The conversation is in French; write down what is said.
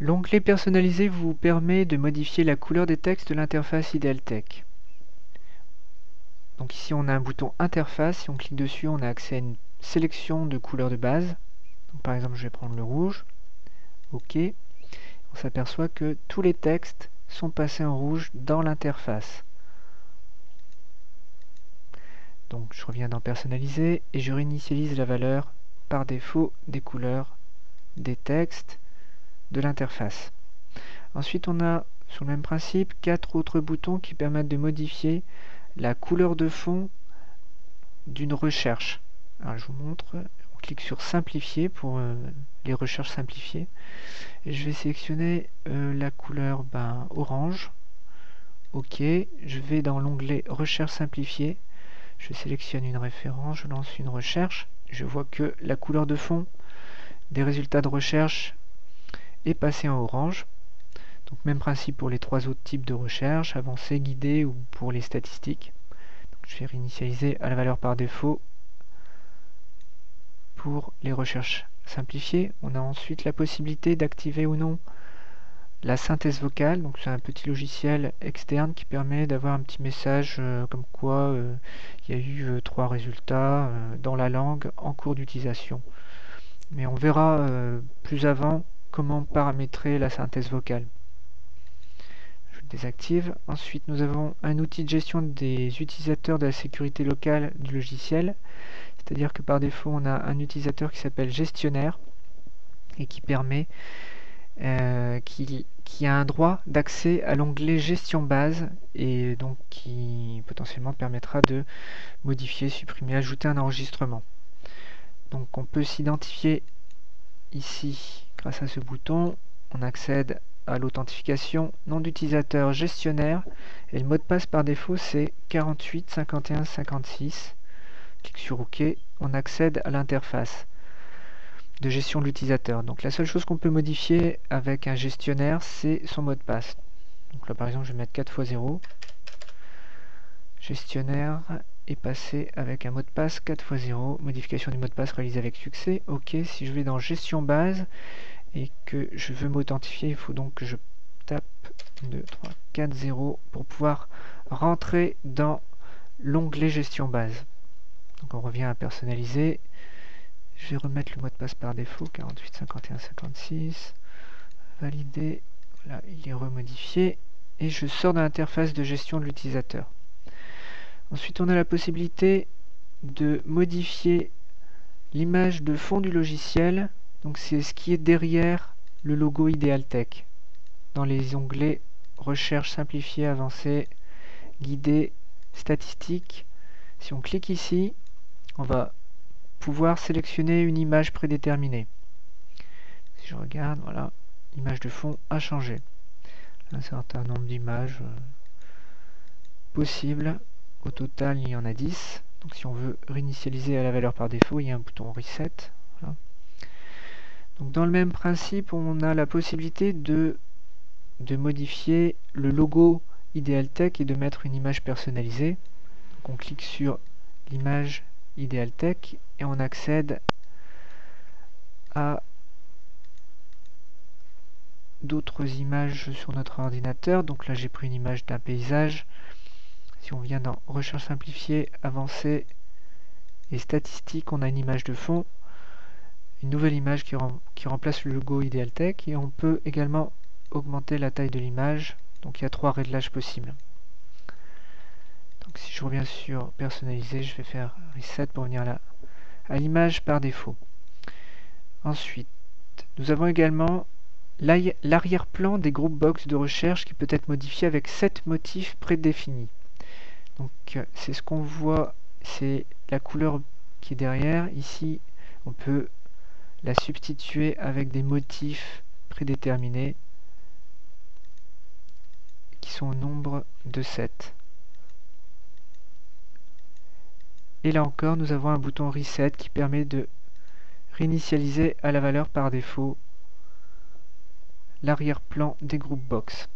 L'onglet personnalisé vous permet de modifier la couleur des textes de l'interface Idealtech. Donc ici on a un bouton interface, si on clique dessus on a accès à une sélection de couleurs de base. Donc par exemple je vais prendre le rouge, OK. On s'aperçoit que tous les textes sont passés en rouge dans l'interface. Donc je reviens dans personnaliser et je réinitialise la valeur par défaut des couleurs des textes de l'interface. Ensuite on a sur le même principe 4 autres boutons qui permettent de modifier la couleur de fond d'une recherche. Alors je vous montre, on clique sur simplifier pour les recherches simplifiées et je vais sélectionner la couleur orange. OK, je vais dans l'onglet recherche simplifiée, je sélectionne une référence, je lance une recherche, je vois que la couleur de fond des résultats de recherche est passée en orange. Donc même principe pour les 3 autres types de recherche, avancée, guidée ou pour les statistiques. Donc, je vais réinitialiser à la valeur par défaut pour les recherches simplifiées. On a ensuite la possibilité d'activer ou non la synthèse vocale. Donc c'est un petit logiciel externe qui permet d'avoir un petit message comme quoi il y a eu 3 résultats dans la langue en cours d'utilisation. Mais on verra plus avant comment paramétrer la synthèse vocale. Je désactive. Ensuite, nous avons un outil de gestion des utilisateurs de la sécurité locale du logiciel. C'est-à-dire que par défaut, on a un utilisateur qui s'appelle gestionnaire et qui permet, qui a un droit d'accès à l'onglet gestion base et donc qui potentiellement permettra de modifier, supprimer, ajouter un enregistrement. Donc on peut s'identifier ici grâce à ce bouton. On accède à l'authentification, nom d'utilisateur gestionnaire et le mot de passe par défaut c'est 48 51 56. Clique sur OK, on accède à l'interface de gestion de l'utilisateur. Donc la seule chose qu'on peut modifier avec un gestionnaire c'est son mot de passe. Donc là par exemple je vais mettre 4 x 0. Gestionnaire est passé avec un mot de passe 4 x 0. Modification du mot de passe réalisée avec succès. OK, si je vais dans gestion base et que je veux m'authentifier, il faut donc que je tape 2, 3, 4, 0 pour pouvoir rentrer dans l'onglet gestion base. Donc on revient à personnaliser. Je vais remettre le mot de passe par défaut, 48 51 56. Valider. Voilà, il est remodifié. Et je sors de l'interface de gestion de l'utilisateur. Ensuite, on a la possibilité de modifier l'image de fond du logiciel. Donc c'est ce qui est derrière le logo Idealtech. Dans les onglets recherche simplifiée, avancée, guidée, statistiques. Si on clique ici, on va pouvoir sélectionner une image prédéterminée. Si je regarde, voilà, l'image de fond a changé. Un certain nombre d'images possibles. Au total, il y en a 10. Donc si on veut réinitialiser à la valeur par défaut, il y a un bouton Reset. Voilà. Donc dans le même principe, on a la possibilité de modifier le logo Idealtech et de mettre une image personnalisée. Donc on clique sur l'image Idealtech et on accède à d'autres images sur notre ordinateur. Donc là j'ai pris une image d'un paysage. Si on vient dans recherche simplifiée, avancée et statistiques, on a une image de fond, une nouvelle image qui remplace le logo Idealtech et on peut également augmenter la taille de l'image. Donc il y a 3 réglages possibles. Donc si je reviens sur personnaliser, je vais faire reset pour venir là à l'image par défaut. Ensuite, nous avons également l'arrière-plan des groupes box de recherche qui peut être modifié avec 7 motifs prédéfinis. Donc c'est ce qu'on voit, c'est la couleur qui est derrière. Ici, on peut la substituer avec des motifs prédéterminés qui sont au nombre de 7. Et là encore, nous avons un bouton Reset qui permet de réinitialiser à la valeur par défaut l'arrière-plan des groupes box.